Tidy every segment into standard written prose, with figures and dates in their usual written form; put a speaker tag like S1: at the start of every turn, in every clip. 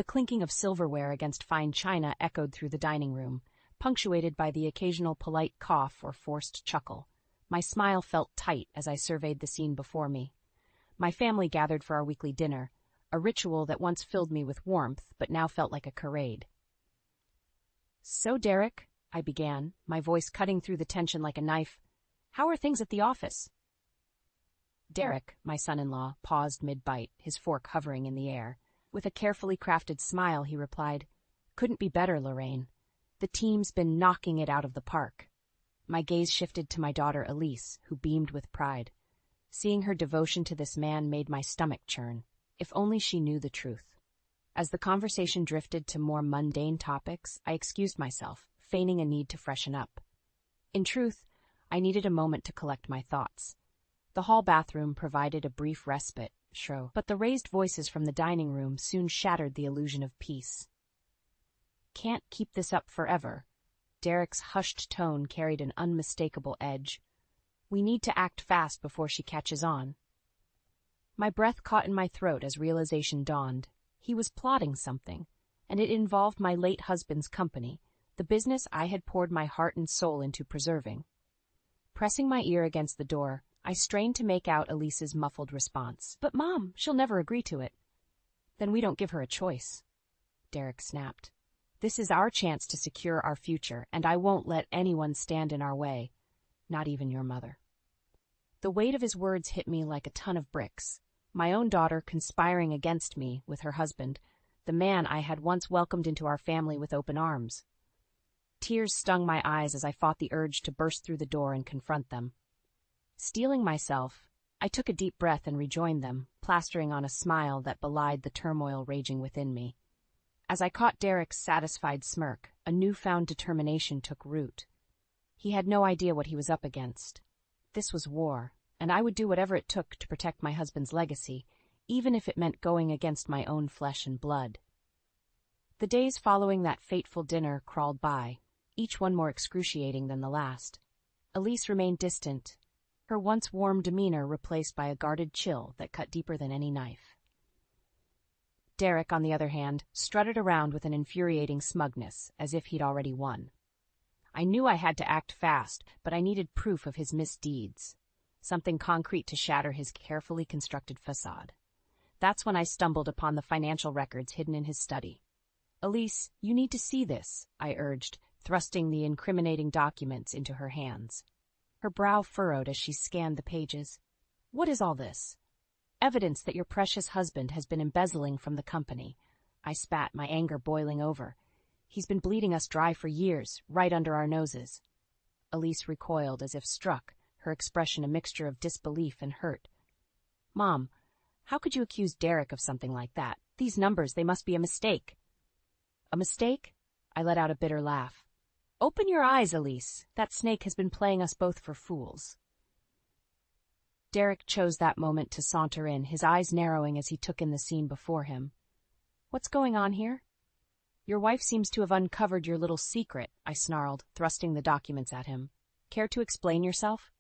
S1: The clinking of silverware against fine china echoed through the dining room, punctuated by the occasional polite cough or forced chuckle. My smile felt tight as I surveyed the scene before me. My family gathered for our weekly dinner, a ritual that once filled me with warmth but now felt like a charade. "So, Derek," I began, my voice cutting through the tension like a knife, "how are things at the office?" Derek, my son-in-law, paused mid-bite, his fork hovering in the air. With a carefully crafted smile, he replied, "Couldn't be better, Lorraine. The team's been knocking it out of the park." My gaze shifted to my daughter Elise, who beamed with pride. Seeing her devotion to this man made my stomach churn. If only she knew the truth. As the conversation drifted to more mundane topics, I excused myself, feigning a need to freshen up. In truth, I needed a moment to collect my thoughts. The hall bathroom provided a brief respite, but the raised voices from the dining room soon shattered the illusion of peace. "Can't keep this up forever." Derek's hushed tone carried an unmistakable edge. "We need to act fast before she catches on." My breath caught in my throat as realization dawned. He was plotting something, and it involved my late husband's company, the business I had poured my heart and soul into preserving. Pressing my ear against the door, I strained to make out Elise's muffled response. "But Mom, she'll never agree to it." "Then we don't give her a choice," Derek snapped. "This is our chance to secure our future, and I won't let anyone stand in our way, not even your mother." The weight of his words hit me like a ton of bricks. My own daughter conspiring against me with her husband, the man I had once welcomed into our family with open arms. Tears stung my eyes as I fought the urge to burst through the door and confront them. Steeling myself, I took a deep breath and rejoined them, plastering on a smile that belied the turmoil raging within me. As I caught Derek's satisfied smirk, a newfound determination took root. He had no idea what he was up against. This was war, and I would do whatever it took to protect my husband's legacy, even if it meant going against my own flesh and blood. The days following that fateful dinner crawled by, each one more excruciating than the last. Elise remained distant, her once warm demeanor replaced by a guarded chill that cut deeper than any knife. Derek, on the other hand, strutted around with an infuriating smugness, as if he'd already won. I knew I had to act fast, but I needed proof of his misdeeds, something concrete to shatter his carefully constructed facade. That's when I stumbled upon the financial records hidden in his study. "Elise, you need to see this," I urged, thrusting the incriminating documents into her hands. Her brow furrowed as she scanned the pages. "What is all this?" "Evidence that your precious husband has been embezzling from the company," I spat, my anger boiling over. "He's been bleeding us dry for years, right under our noses." Elise recoiled as if struck, her expression a mixture of disbelief and hurt. "Mom, how could you accuse Derek of something like that? These numbers, they must be a mistake." "A mistake?" I let out a bitter laugh. "Open your eyes, Elise. That snake has been playing us both for fools." Derek chose that moment to saunter in, his eyes narrowing as he took in the scene before him. "What's going on here?" "Your wife seems to have uncovered your little secret," I snarled, thrusting the documents at him. "Care to explain yourself?"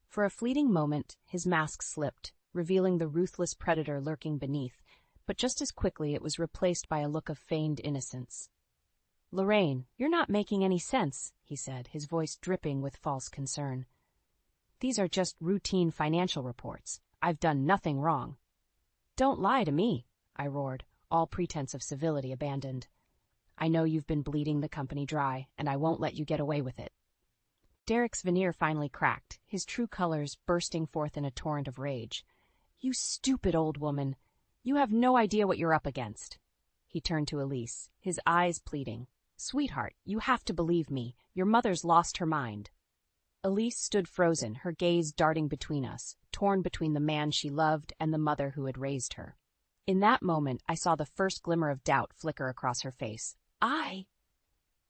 S1: For a fleeting moment, his mask slipped, revealing the ruthless predator lurking beneath, but just as quickly it was replaced by a look of feigned innocence. "Lorraine, you're not making any sense," he said, his voice dripping with false concern. "These are just routine financial reports. I've done nothing wrong." "Don't lie to me," I roared, all pretense of civility abandoned. "I know you've been bleeding the company dry, and I won't let you get away with it." Derek's veneer finally cracked, his true colors bursting forth in a torrent of rage. "You stupid old woman! You have no idea what you're up against." He turned to Elise, his eyes pleading. "Sweetheart, you have to believe me. Your mother's lost her mind." Elise stood frozen, her gaze darting between us, torn between the man she loved and the mother who had raised her. In that moment, I saw the first glimmer of doubt flicker across her face.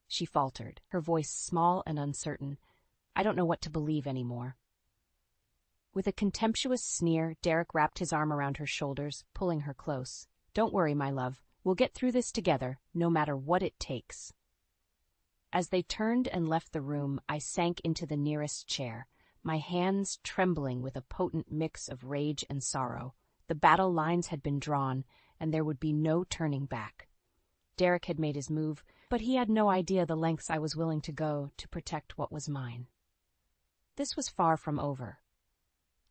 S1: She faltered, her voice small and uncertain. "I don't know what to believe anymore." With a contemptuous sneer, Derek wrapped his arm around her shoulders, pulling her close. "Don't worry, my love. We'll get through this together, no matter what it takes." As they turned and left the room, I sank into the nearest chair, my hands trembling with a potent mix of rage and sorrow. The battle lines had been drawn, and there would be no turning back. Derek had made his move, but he had no idea the lengths I was willing to go to protect what was mine. This was far from over.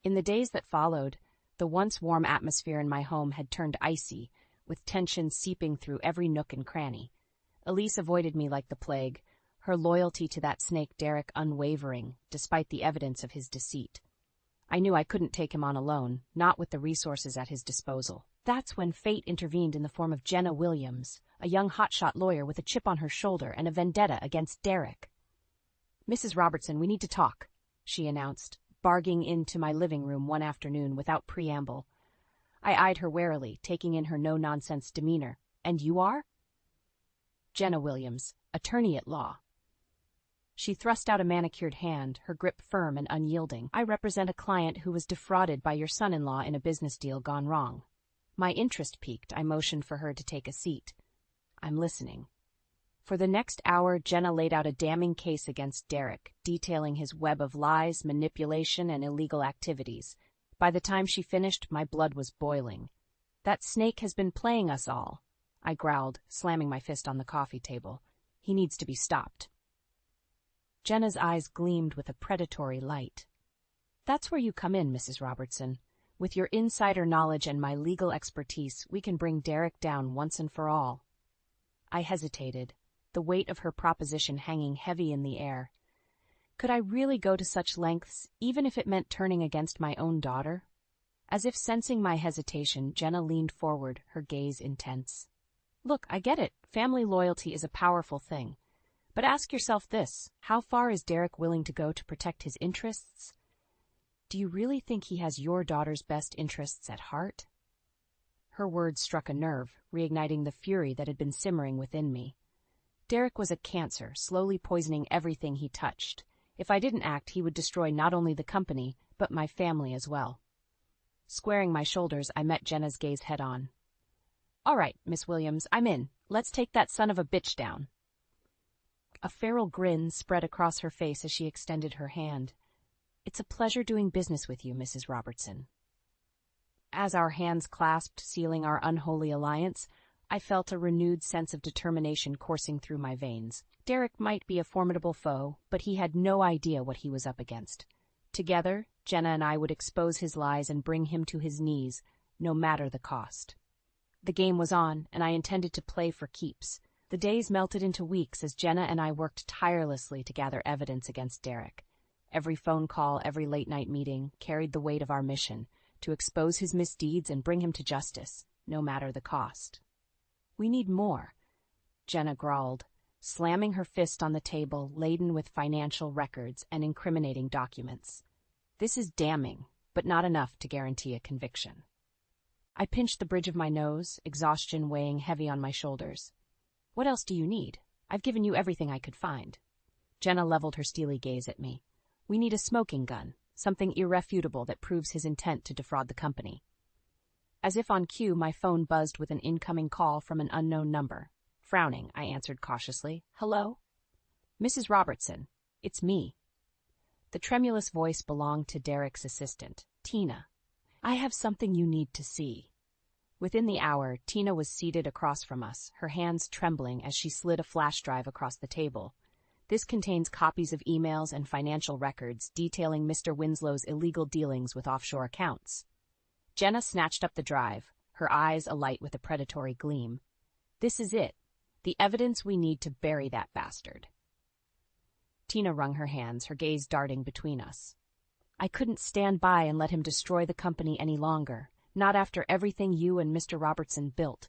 S1: In the days that followed, the once warm atmosphere in my home had turned icy, with tension seeping through every nook and cranny. Elise avoided me like the plague, her loyalty to that snake Derek unwavering, despite the evidence of his deceit. I knew I couldn't take him on alone, not with the resources at his disposal. That's when fate intervened in the form of Jenna Williams, a young hotshot lawyer with a chip on her shoulder and a vendetta against Derek. "Mrs. Robertson, we need to talk," she announced, barging into my living room one afternoon without preamble. I eyed her warily, taking in her no-nonsense demeanor. "And you are?" "Jenna Williams, attorney at law." She thrust out a manicured hand, her grip firm and unyielding. "I represent a client who was defrauded by your son-in-law in a business deal gone wrong." My interest piqued, I motioned for her to take a seat. "I'm listening." For the next hour, Jenna laid out a damning case against Derek, detailing his web of lies, manipulation, and illegal activities. By the time she finished, my blood was boiling. "That snake has been playing us all," I growled, slamming my fist on the coffee table. "He needs to be stopped." Jenna's eyes gleamed with a predatory light. "That's where you come in, Mrs. Robertson. With your insider knowledge and my legal expertise, we can bring Derek down once and for all." I hesitated, the weight of her proposition hanging heavy in the air. Could I really go to such lengths, even if it meant turning against my own daughter? As if sensing my hesitation, Jenna leaned forward, her gaze intense. "Look, I get it. Family loyalty is a powerful thing. But ask yourself this: how far is Derek willing to go to protect his interests? Do you really think he has your daughter's best interests at heart?" Her words struck a nerve, reigniting the fury that had been simmering within me. Derek was a cancer, slowly poisoning everything he touched. If I didn't act, he would destroy not only the company, but my family as well. Squaring my shoulders, I met Jenna's gaze head-on. "All right, Miss Williams, I'm in. Let's take that son of a bitch down." A feral grin spread across her face as she extended her hand. "It's a pleasure doing business with you, Mrs. Robertson." As our hands clasped, sealing our unholy alliance, I felt a renewed sense of determination coursing through my veins. Derek might be a formidable foe, but he had no idea what he was up against. Together, Jenna and I would expose his lies and bring him to his knees, no matter the cost. The game was on, and I intended to play for keeps. The days melted into weeks as Jenna and I worked tirelessly to gather evidence against Derek. Every phone call, every late-night meeting carried the weight of our mission, to expose his misdeeds and bring him to justice, no matter the cost. "We need more," Jenna growled, slamming her fist on the table laden with financial records and incriminating documents. "This is damning, but not enough to guarantee a conviction." I pinched the bridge of my nose, exhaustion weighing heavy on my shoulders. "What else do you need? I've given you everything I could find." Jenna leveled her steely gaze at me. "We need a smoking gun, something irrefutable that proves his intent to defraud the company." As if on cue, my phone buzzed with an incoming call from an unknown number. Frowning, I answered cautiously. "Hello?" "Mrs. Robertson, it's me." The tremulous voice belonged to Derek's assistant, Tina. "I have something you need to see." Within the hour, Tina was seated across from us, her hands trembling as she slid a flash drive across the table. This contains copies of emails and financial records detailing Mr. Winslow's illegal dealings with offshore accounts. Jenna snatched up the drive, her eyes alight with a predatory gleam. "This is it. The evidence we need to bury that bastard." Tina wrung her hands, her gaze darting between us. "I couldn't stand by and let him destroy the company any longer, not after everything you and Mr. Robertson built."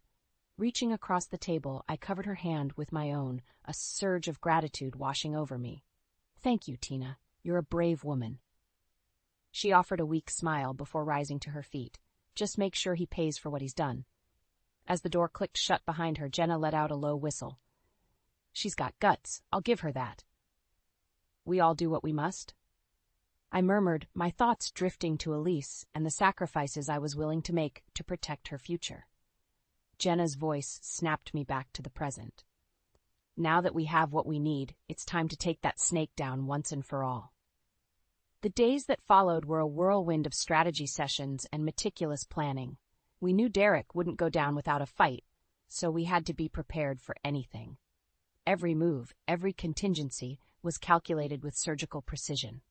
S1: Reaching across the table, I covered her hand with my own, a surge of gratitude washing over me. "Thank you, Tina. You're a brave woman." She offered a weak smile before rising to her feet. "Just make sure he pays for what he's done." As the door clicked shut behind her, Jenna let out a low whistle. "She's got guts. I'll give her that." "We all do what we must?" I murmured, my thoughts drifting to Elise and the sacrifices I was willing to make to protect her future. Jenna's voice snapped me back to the present. "Now that we have what we need, it's time to take that snake down once and for all." The days that followed were a whirlwind of strategy sessions and meticulous planning. We knew Derek wouldn't go down without a fight, so we had to be prepared for anything. Every move, every contingency was calculated with surgical precision.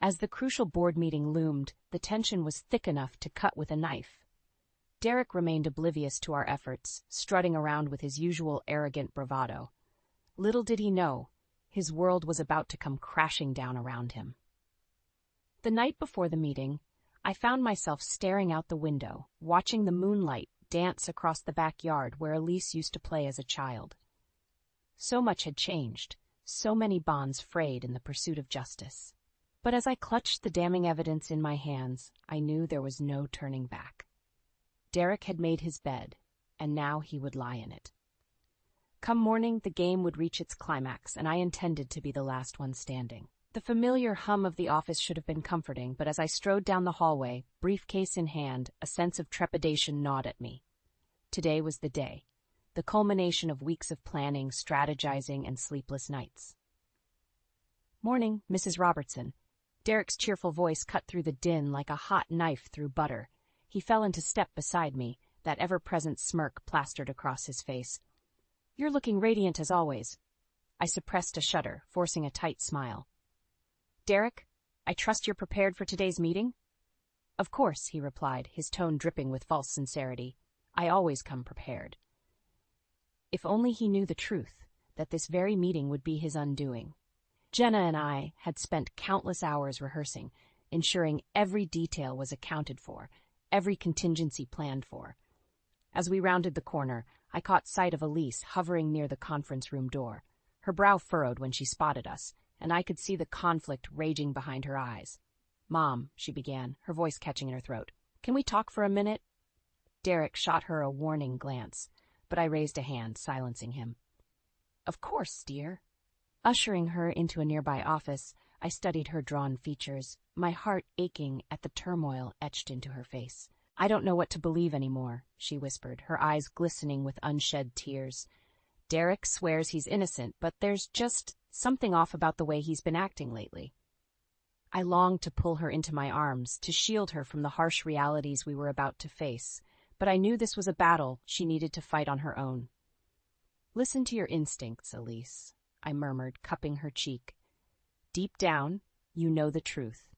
S1: As the crucial board meeting loomed, the tension was thick enough to cut with a knife. Derek remained oblivious to our efforts, strutting around with his usual arrogant bravado. Little did he know, his world was about to come crashing down around him. The night before the meeting, I found myself staring out the window, watching the moonlight dance across the backyard where Elise used to play as a child. So much had changed, so many bonds frayed in the pursuit of justice. But as I clutched the damning evidence in my hands, I knew there was no turning back. Derek had made his bed, and now he would lie in it. Come morning, the game would reach its climax, and I intended to be the last one standing. The familiar hum of the office should have been comforting, but as I strode down the hallway, briefcase in hand, a sense of trepidation gnawed at me. Today was the day, the culmination of weeks of planning, strategizing, and sleepless nights. "Morning, Mrs. Robertson." Derek's cheerful voice cut through the din like a hot knife through butter. He fell into step beside me, that ever-present smirk plastered across his face. "You're looking radiant as always." I suppressed a shudder, forcing a tight smile. "Derek, I trust you're prepared for today's meeting?" "Of course," he replied, his tone dripping with false sincerity. "I always come prepared." If only he knew the truth, that this very meeting would be his undoing. Jenna and I had spent countless hours rehearsing, ensuring every detail was accounted for, every contingency planned for. As we rounded the corner, I caught sight of Elise hovering near the conference room door. Her brow furrowed when she spotted us, and I could see the conflict raging behind her eyes. "Mom," she began, her voice catching in her throat, "can we talk for a minute?" Derek shot her a warning glance, but I raised a hand, silencing him. "Of course, dear." Ushering her into a nearby office, I studied her drawn features, my heart aching at the turmoil etched into her face. "I don't know what to believe anymore," she whispered, her eyes glistening with unshed tears. "Derek swears he's innocent, but there's just something off about the way he's been acting lately." I longed to pull her into my arms, to shield her from the harsh realities we were about to face, but I knew this was a battle she needed to fight on her own. "Listen to your instincts, Elise," I murmured, cupping her cheek. "Deep down, you know the truth."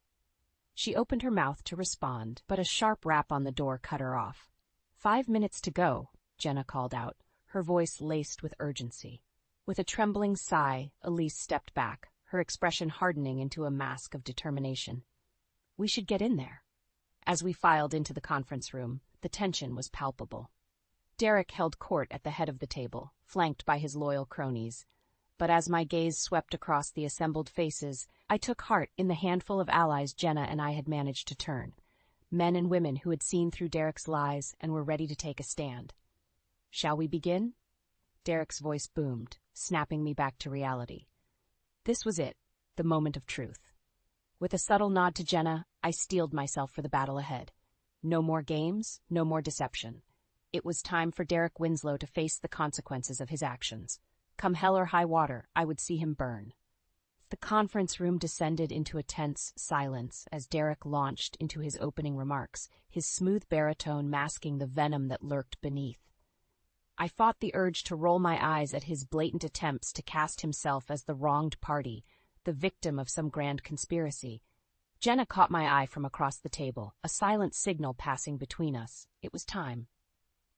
S1: She opened her mouth to respond, but a sharp rap on the door cut her off. "5 minutes to go," Jenna called out, her voice laced with urgency. With a trembling sigh, Elise stepped back, her expression hardening into a mask of determination. "We should get in there." As we filed into the conference room, the tension was palpable. Derek held court at the head of the table, flanked by his loyal cronies. But as my gaze swept across the assembled faces, I took heart in the handful of allies Jenna and I had managed to turn. Men and women who had seen through Derek's lies and were ready to take a stand. "Shall we begin?" Derek's voice boomed, snapping me back to reality. This was it, the moment of truth. With a subtle nod to Jenna, I steeled myself for the battle ahead. No more games, no more deception. It was time for Derek Winslow to face the consequences of his actions. Come hell or high water, I would see him burn. The conference room descended into a tense silence as Derek launched into his opening remarks, his smooth baritone masking the venom that lurked beneath. I fought the urge to roll my eyes at his blatant attempts to cast himself as the wronged party, the victim of some grand conspiracy. Jenna caught my eye from across the table, a silent signal passing between us. It was time.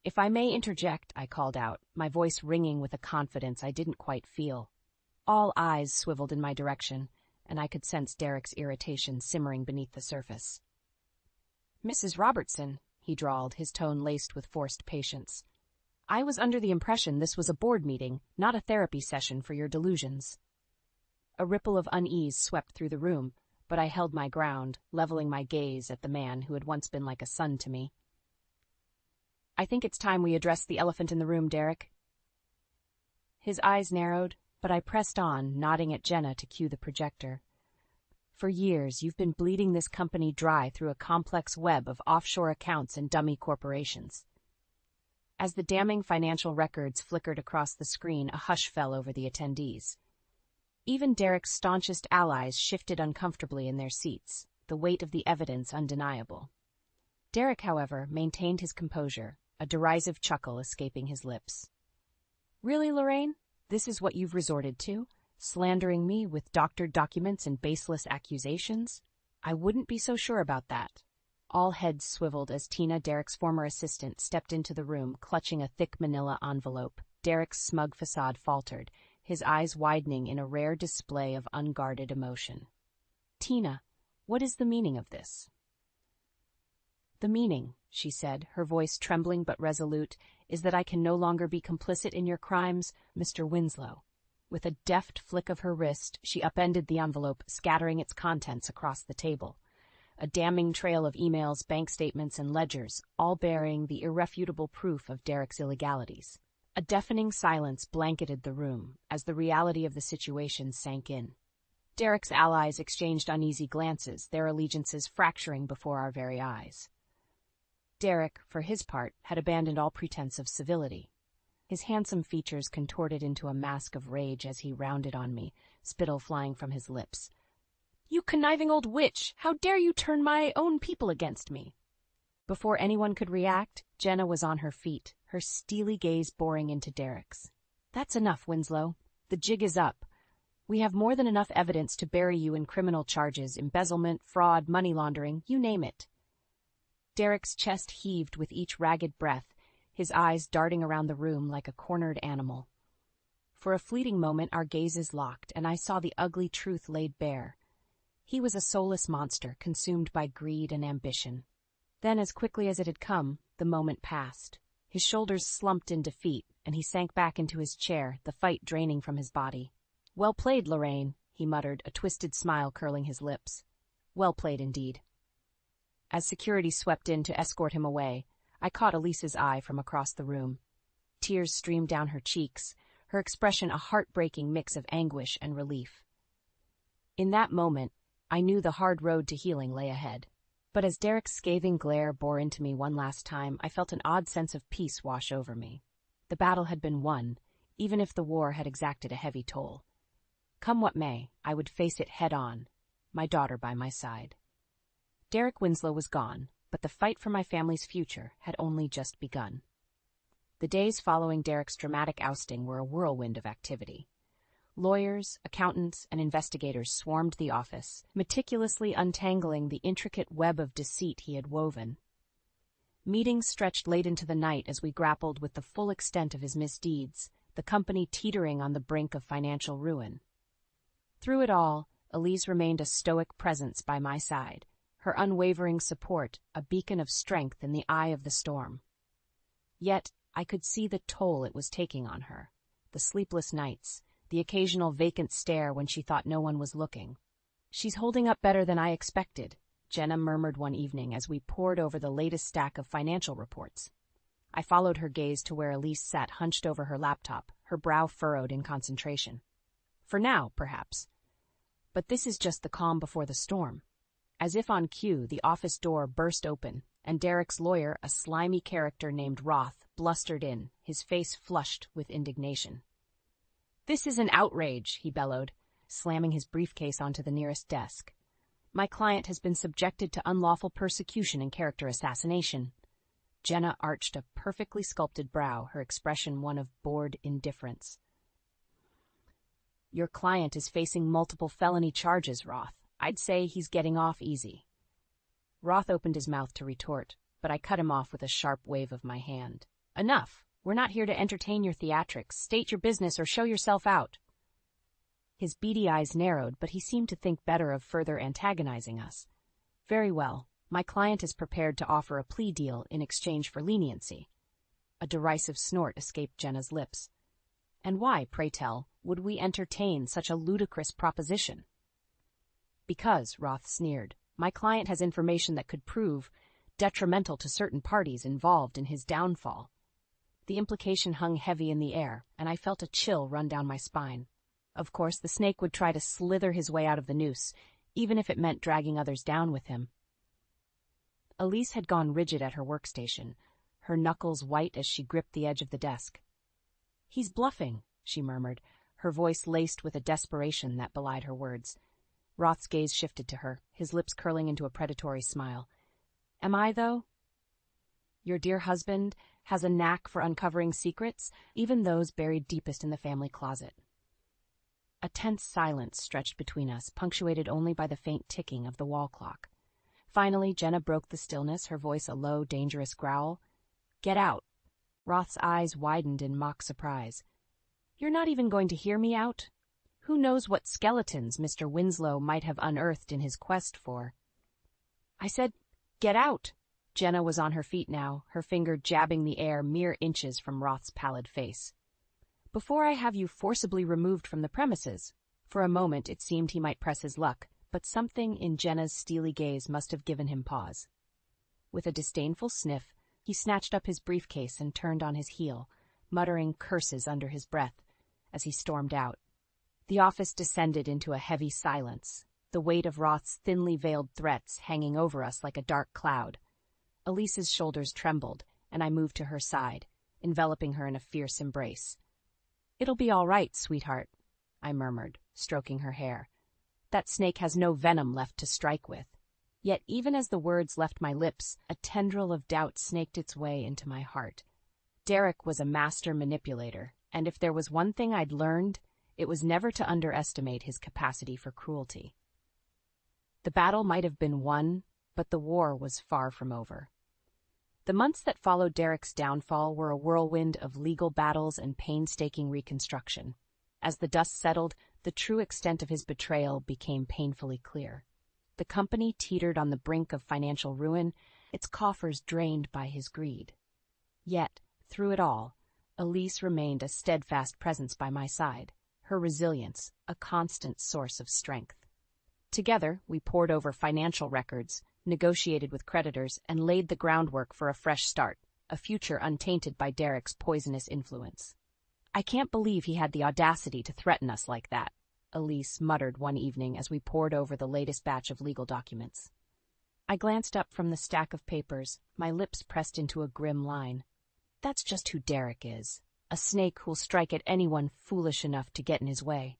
S1: "If I may interject," I called out, my voice ringing with a confidence I didn't quite feel. All eyes swiveled in my direction, and I could sense Derek's irritation simmering beneath the surface. "Mrs. Robertson," he drawled, his tone laced with forced patience. "I was under the impression this was a board meeting, not a therapy session for your delusions." A ripple of unease swept through the room, but I held my ground, leveling my gaze at the man who had once been like a son to me. "I think it's time we address the elephant in the room, Derek." His eyes narrowed, but I pressed on, nodding at Jenna to cue the projector. "For years, you've been bleeding this company dry through a complex web of offshore accounts and dummy corporations." As the damning financial records flickered across the screen, a hush fell over the attendees. Even Derek's staunchest allies shifted uncomfortably in their seats, the weight of the evidence undeniable. Derek, however, maintained his composure, a derisive chuckle escaping his lips. Really, Lorraine? This is what you've resorted to? Slandering me with doctored documents and baseless accusations? I wouldn't be so sure about that. All heads swiveled as Tina, Derek's former assistant, stepped into the room, clutching a thick manila envelope. Derek's smug facade faltered, his eyes widening in a rare display of unguarded emotion. Tina, what is the meaning of this? The meaning, she said, her voice trembling but resolute, is that I can no longer be complicit in your crimes, Mr. Winslow. With a deft flick of her wrist, she upended the envelope, scattering its contents across the table. A damning trail of emails, bank statements, and ledgers, all bearing the irrefutable proof of Derek's illegalities. A deafening silence blanketed the room as the reality of the situation sank in. Derek's allies exchanged uneasy glances, their allegiances fracturing before our very eyes. Derek, for his part, had abandoned all pretense of civility. His handsome features contorted into a mask of rage as he rounded on me, spittle flying from his lips. "You conniving old witch! How dare you turn my own people against me?" Before anyone could react, Jenna was on her feet, her steely gaze boring into Derek's. "That's enough, Winslow. The jig is up. We have more than enough evidence to bury you in criminal charges, embezzlement, fraud, money laundering, you name it." Derek's chest heaved with each ragged breath, his eyes darting around the room like a cornered animal. For a fleeting moment our gazes locked, and I saw the ugly truth laid bare. He was a soulless monster, consumed by greed and ambition. Then, as quickly as it had come, the moment passed. His shoulders slumped in defeat, and he sank back into his chair, the fight draining from his body. "Well played, Lorraine," he muttered, a twisted smile curling his lips. "Well played indeed." As security swept in to escort him away, I caught Elise's eye from across the room. Tears streamed down her cheeks, her expression a heartbreaking mix of anguish and relief. In that moment, I knew the hard road to healing lay ahead. But as Derek's scathing glare bore into me one last time, I felt an odd sense of peace wash over me. The battle had been won, even if the war had exacted a heavy toll. Come what may, I would face it head-on, my daughter by my side. Derek Winslow was gone, but the fight for my family's future had only just begun. The days following Derek's dramatic ousting were a whirlwind of activity. Lawyers, accountants, and investigators swarmed the office, meticulously untangling the intricate web of deceit he had woven. Meetings stretched late into the night as we grappled with the full extent of his misdeeds, the company teetering on the brink of financial ruin. Through it all, Elise remained a stoic presence by my side, her unwavering support a beacon of strength in the eye of the storm. Yet I could see the toll it was taking on her, the sleepless nights, the occasional vacant stare when she thought no one was looking. "She's holding up better than I expected," Jenna murmured one evening as we pored over the latest stack of financial reports. I followed her gaze to where Elise sat hunched over her laptop, her brow furrowed in concentration. For now, perhaps. But this is just the calm before the storm. As if on cue, the office door burst open, and Derek's lawyer, a slimy character named Roth, blustered in, his face flushed with indignation. "This is an outrage," he bellowed, slamming his briefcase onto the nearest desk. "My client has been subjected to unlawful persecution and character assassination." Jenna arched a perfectly sculpted brow, her expression one of bored indifference. "Your client is facing multiple felony charges, Roth. I'd say he's getting off easy." Roth opened his mouth to retort, but I cut him off with a sharp wave of my hand. "Enough. We're not here to entertain your theatrics. State your business or show yourself out." His beady eyes narrowed, but he seemed to think better of further antagonizing us. "Very well. My client is prepared to offer a plea deal in exchange for leniency." A derisive snort escaped Jenna's lips. "And why, pray tell, would we entertain such a ludicrous proposition?" "Because," Roth sneered, "my client has information that could prove detrimental to certain parties involved in his downfall." The implication hung heavy in the air, and I felt a chill run down my spine. Of course, the snake would try to slither his way out of the noose, even if it meant dragging others down with him. Elise had gone rigid at her workstation, her knuckles white as she gripped the edge of the desk. "He's bluffing," she murmured, her voice laced with a desperation that belied her words. Roth's gaze shifted to her, his lips curling into a predatory smile. "Am I, though? Your dear husband has a knack for uncovering secrets, even those buried deepest in the family closet. A tense silence stretched between us, punctuated only by the faint ticking of the wall clock. Finally, Jenna broke the stillness, her voice a low, dangerous growl. "Get out." Roth's eyes widened in mock surprise. "You're not even going to hear me out? Who knows what skeletons Mr. Winslow might have unearthed in his quest for—" "I said, get out." Jenna was on her feet now, her finger jabbing the air mere inches from Roth's pallid face. "Before I have you forcibly removed from the premises." For a moment it seemed he might press his luck, but something in Jenna's steely gaze must have given him pause. With a disdainful sniff, he snatched up his briefcase and turned on his heel, muttering curses under his breath as he stormed out. The office descended into a heavy silence, the weight of Roth's thinly veiled threats hanging over us like a dark cloud. Elise's shoulders trembled, and I moved to her side, enveloping her in a fierce embrace. "It'll be all right, sweetheart," I murmured, stroking her hair. "That snake has no venom left to strike with." Yet even as the words left my lips, a tendril of doubt snaked its way into my heart. Derek was a master manipulator, and if there was one thing I'd learned, it was never to underestimate his capacity for cruelty. The battle might have been won, but the war was far from over. The months that followed Derek's downfall were a whirlwind of legal battles and painstaking reconstruction. As the dust settled, the true extent of his betrayal became painfully clear. The company teetered on the brink of financial ruin, its coffers drained by his greed. Yet, through it all, Elise remained a steadfast presence by my side, her resilience a constant source of strength. Together, we pored over financial records, negotiated with creditors, and laid the groundwork for a fresh start, a future untainted by Derek's poisonous influence. "I can't believe he had the audacity to threaten us like that," Elise muttered one evening as we pored over the latest batch of legal documents. I glanced up from the stack of papers, my lips pressed into a grim line. That's just who Derek is, a snake who'll strike at anyone foolish enough to get in his way.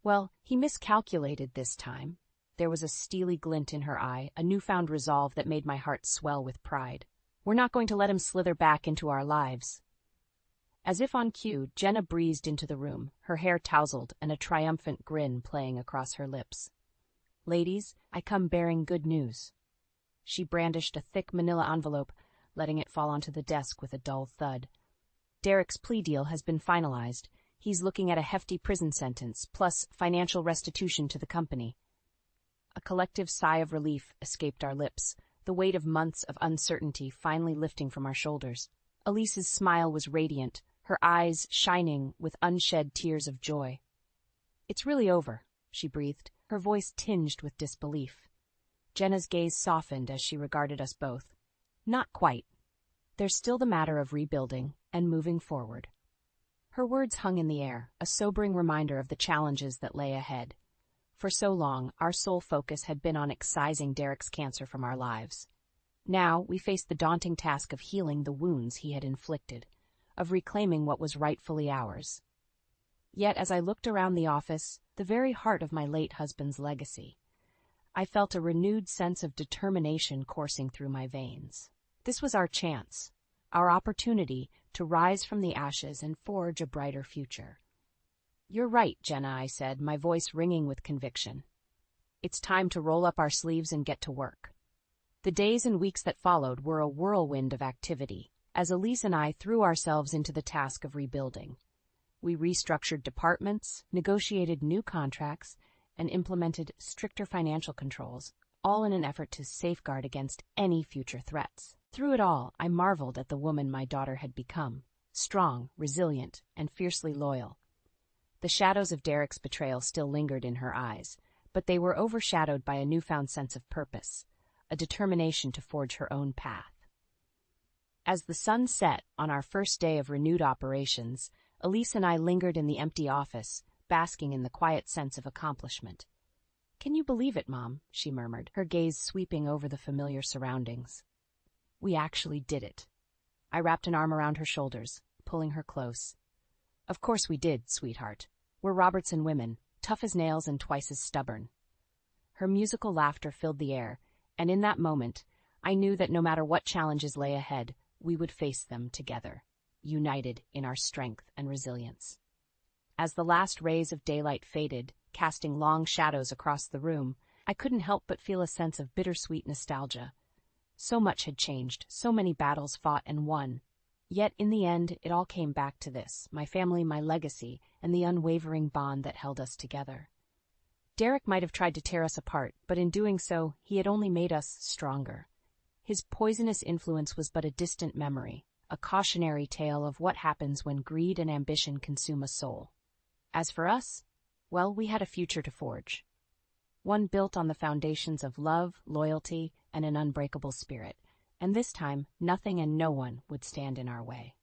S1: Well, he miscalculated this time. There was a steely glint in her eye, a newfound resolve that made my heart swell with pride. We're not going to let him slither back into our lives. As if on cue, Jenna breezed into the room, her hair tousled and a triumphant grin playing across her lips. "Ladies, I come bearing good news." She brandished a thick manila envelope, letting it fall onto the desk with a dull thud. "Derek's plea deal has been finalized. He's looking at a hefty prison sentence, plus financial restitution to the company." A collective sigh of relief escaped our lips, the weight of months of uncertainty finally lifting from our shoulders. Elise's smile was radiant, her eyes shining with unshed tears of joy. "It's really over," she breathed, her voice tinged with disbelief. Jenna's gaze softened as she regarded us both. "Not quite. There's still the matter of rebuilding and moving forward." Her words hung in the air, a sobering reminder of the challenges that lay ahead. For so long, our sole focus had been on excising Derek's cancer from our lives. Now we faced the daunting task of healing the wounds he had inflicted, of reclaiming what was rightfully ours. Yet as I looked around the office, the very heart of my late husband's legacy, I felt a renewed sense of determination coursing through my veins. This was our chance, our opportunity to rise from the ashes and forge a brighter future. "You're right, Jenna," I said, my voice ringing with conviction. "It's time to roll up our sleeves and get to work." The days and weeks that followed were a whirlwind of activity, as Elise and I threw ourselves into the task of rebuilding. We restructured departments, negotiated new contracts, and implemented stricter financial controls, all in an effort to safeguard against any future threats. Through it all, I marveled at the woman my daughter had become, strong, resilient, and fiercely loyal. The shadows of Derek's betrayal still lingered in her eyes, but they were overshadowed by a newfound sense of purpose, a determination to forge her own path. As the sun set on our first day of renewed operations, Elise and I lingered in the empty office, basking in the quiet sense of accomplishment. "Can you believe it, Mom?" she murmured, her gaze sweeping over the familiar surroundings. "We actually did it." I wrapped an arm around her shoulders, pulling her close. "Of course we did, sweetheart. We're Robertson women, tough as nails and twice as stubborn." Her musical laughter filled the air, and in that moment, I knew that no matter what challenges lay ahead, we would face them together, united in our strength and resilience. As the last rays of daylight faded, casting long shadows across the room, I couldn't help but feel a sense of bittersweet nostalgia. So much had changed, so many battles fought and won. Yet in the end, it all came back to this, my family, my legacy, and the unwavering bond that held us together. Derek might have tried to tear us apart, but in doing so, he had only made us stronger. His poisonous influence was but a distant memory, a cautionary tale of what happens when greed and ambition consume a soul. As for us, well, we had a future to forge. One built on the foundations of love, loyalty, and an unbreakable spirit. And this time, nothing and no one would stand in our way.